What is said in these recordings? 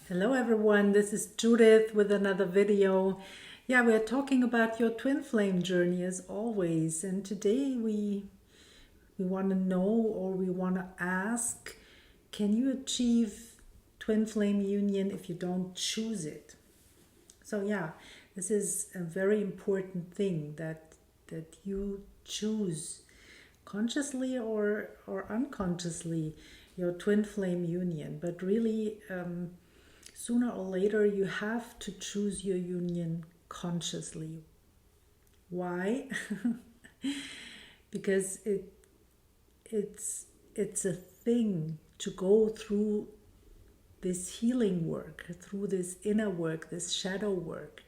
Hello everyone, this is Judith with another video. Yeah, we're talking about your twin flame journey as always, and today we want to know, or we want to ask, can you achieve twin flame union if you don't choose it? So yeah, this is a very important thing that you choose consciously or unconsciously your twin flame union, but really sooner or later you have to choose your union consciously. Why? Because it's a thing to go through this healing work, through this inner work, this shadow work.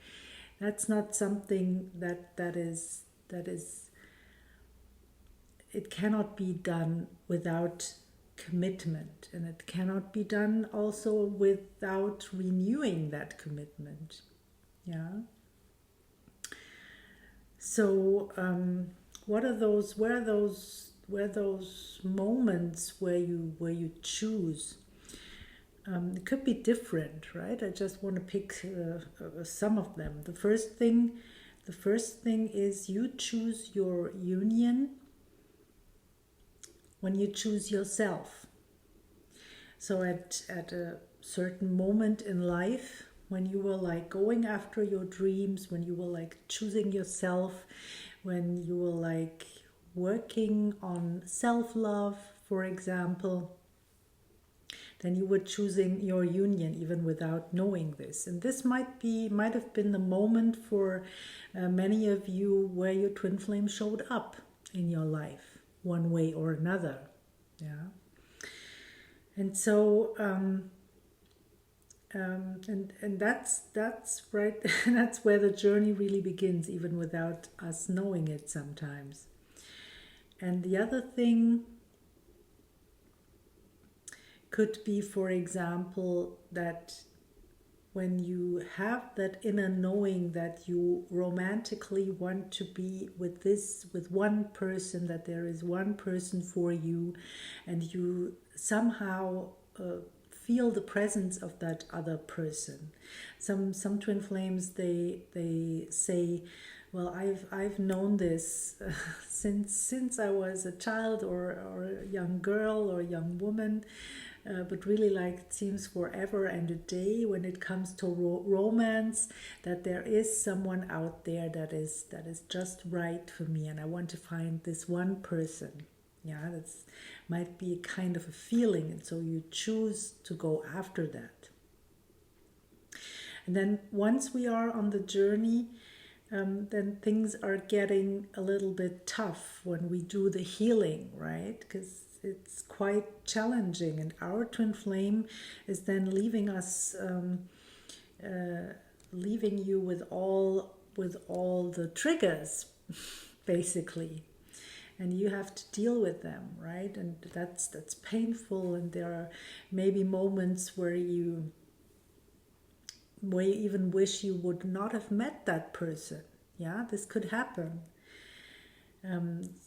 That's not something that is it cannot be done without commitment, and it cannot be done also without renewing that commitment. Yeah. So what are those where those moments where you choose? It could be different, right? I just want to pick some of them. The first thing is you choose your union when you choose yourself. So at a certain moment in life, when you were like going after your dreams, when you were like choosing yourself, when you were like working on self-love, for example, then you were choosing your union even without knowing this. And this might have been the moment for many of you where your twin flame showed up in your life one way or another. Yeah. And so and that's right. That's where the journey really begins, even without us knowing it sometimes. And the other thing could be, for example, that when you have that inner knowing that you romantically want to be with one person, that there is one person for you, and you somehow feel the presence of that other person. Some twin flames, they say, well, I've known this since I was a child or a young girl or a young woman. But really, like, it seems forever and a day when it comes to romance, that there is someone out there that is just right for me, and I want to find this one person. Yeah, that's might be kind of a feeling, and so you choose to go after that. And then once we are on the journey, then things are getting a little bit tough when we do the healing, right? Because it's quite challenging, and our twin flame is then leaving us, leaving you with all the triggers, basically, and you have to deal with them, right? And that's painful, and there are maybe moments where you even wish you would not have met that person. Yeah, this could happen.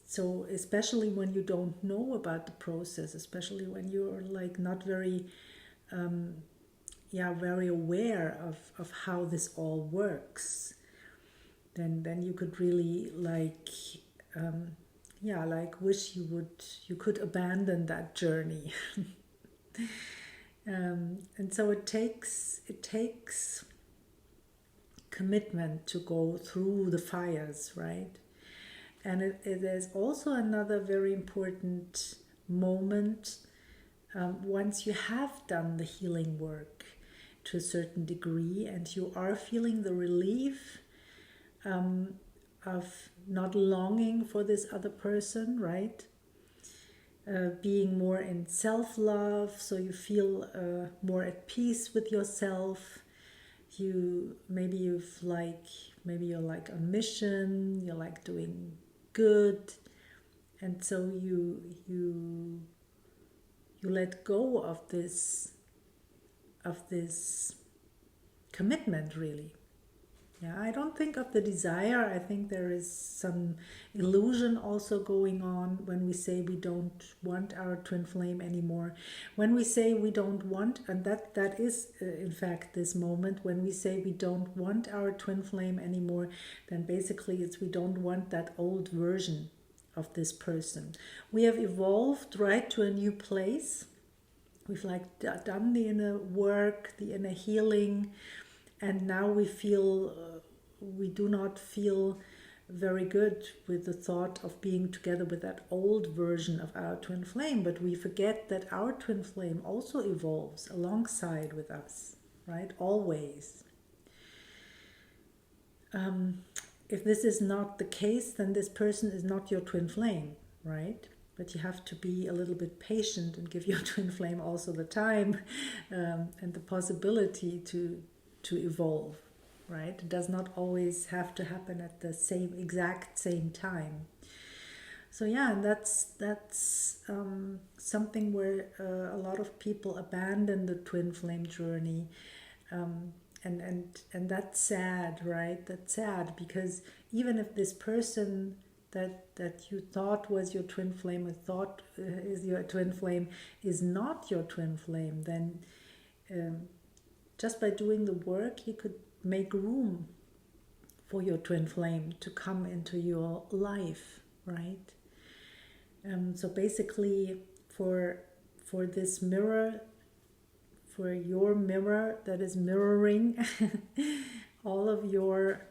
So especially when you don't know about the process, especially when you're like not very very aware of how this all works, then you could really like like wish you could abandon that journey. And so it takes commitment to go through the fires, right? And it is also another very important moment, once you have done the healing work to a certain degree and you are feeling the relief of not longing for this other person, right? Being more in self-love, so you feel more at peace with yourself. Maybe you're like on mission, you're like doing good, and so you let go of this commitment, really. Yeah, I don't think of the desire. I think there is some illusion also going on when we say we don't want our twin flame anymore. When we say we don't want, and that is in fact this moment, when we say we don't want our twin flame anymore, then basically it's we don't want that old version of this person. We have evolved right to a new place. We've like done the inner work, the inner healing, and now we feel we do not feel very good with the thought of being together with that old version of our twin flame, but we forget that our twin flame also evolves alongside with us, right? Always. If this is not the case, then this person is not your twin flame, right? But you have to be a little bit patient and give your twin flame also the time and the possibility to evolve, right? It does not always have to happen at the exact same time. So yeah, and that's something where a lot of people abandon the twin flame journey, and that's sad, right? That's sad, because even if this person that you thought was your twin flame or thought is your twin flame is not your twin flame, then just by doing the work, you could make room for your twin flame to come into your life, right? So basically, for this mirror, for your mirror that is mirroring all of your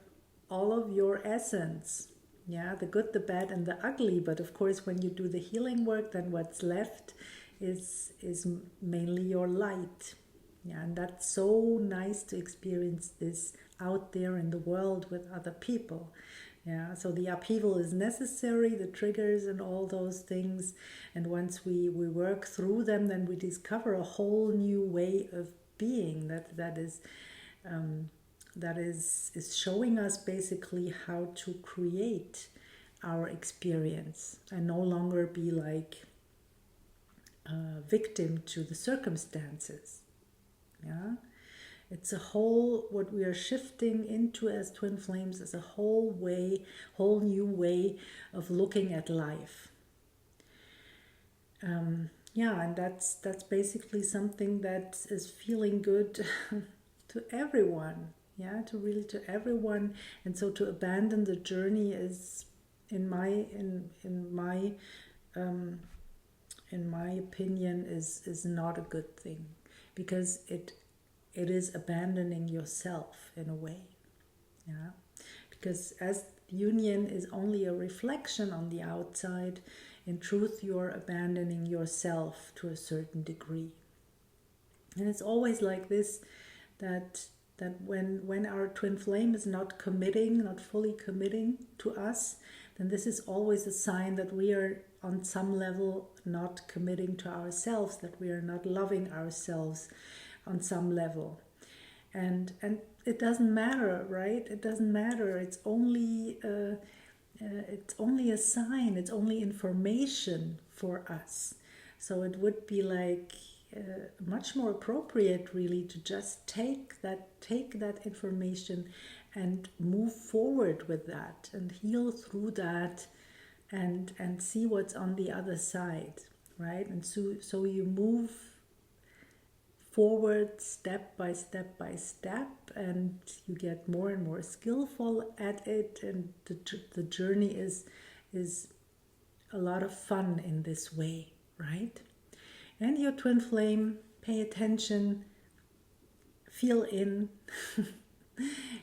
essence, yeah, the good, the bad, and the ugly. But of course, when you do the healing work, then what's left is mainly your light. Yeah, and that's so nice to experience this out there in the world with other people. Yeah, so the upheaval is necessary, the triggers and all those things. And once we work through them, then we discover a whole new way of being that is showing us basically how to create our experience and no longer be like a victim to the circumstances. Yeah, it's a whole, what we are shifting into as twin flames is a whole new way of looking at life. Yeah, and that's basically something that is feeling good to everyone. Yeah, to everyone. And so to abandon the journey is, in my opinion, is not a good thing, because it is abandoning yourself in a way. Yeah, because as union is only a reflection on the outside, in truth you're abandoning yourself to a certain degree. And it's always like this, that when our twin flame is not fully committing to us, then this is always a sign that we are on some level not committing to ourselves, that we are not loving ourselves on some level. And it doesn't matter, right? It doesn't matter. It's only a sign. It's only information for us. So it would be like much more appropriate, really, to just take that information and move forward with that and heal through that, and see what's on the other side, right? And so you move forward step by step by step, and you get more and more skillful at it, and the journey is a lot of fun in this way, right? And your twin flame, pay attention, feel in.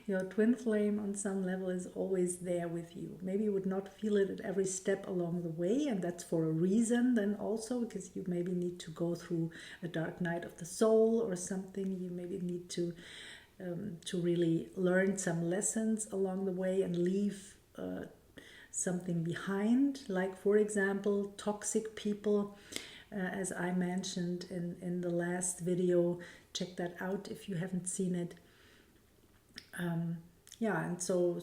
Your twin flame on some level is always there with you. Maybe you would not feel it at every step along the way, and that's for a reason then also, because you maybe need to go through a dark night of the soul or something. You maybe need to really learn some lessons along the way and leave something behind, like, for example, toxic people, as I mentioned in the last video. Check that out if you haven't seen it. Yeah, and so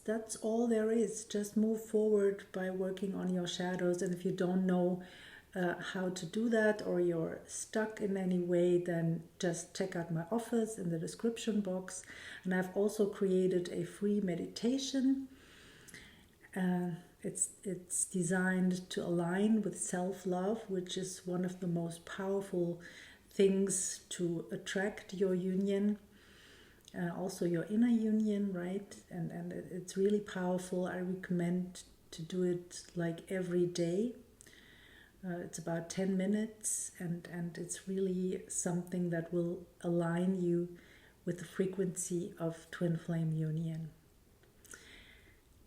that's all there is. Just move forward by working on your shadows. And if you don't know how to do that, or you're stuck in any way, then just check out my offers in the description box. And I've also created a free meditation. It's designed to align with self-love, which is one of the most powerful things to attract your union, also your inner union, right? And it's really powerful. I recommend to do it like every day. It's about 10 minutes, and it's really something that will align you with the frequency of twin flame union.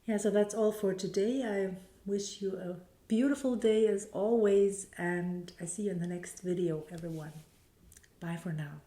Yeah, so that's all for today. I wish you a beautiful day as always, and I see you in the next video, everyone. Bye for now.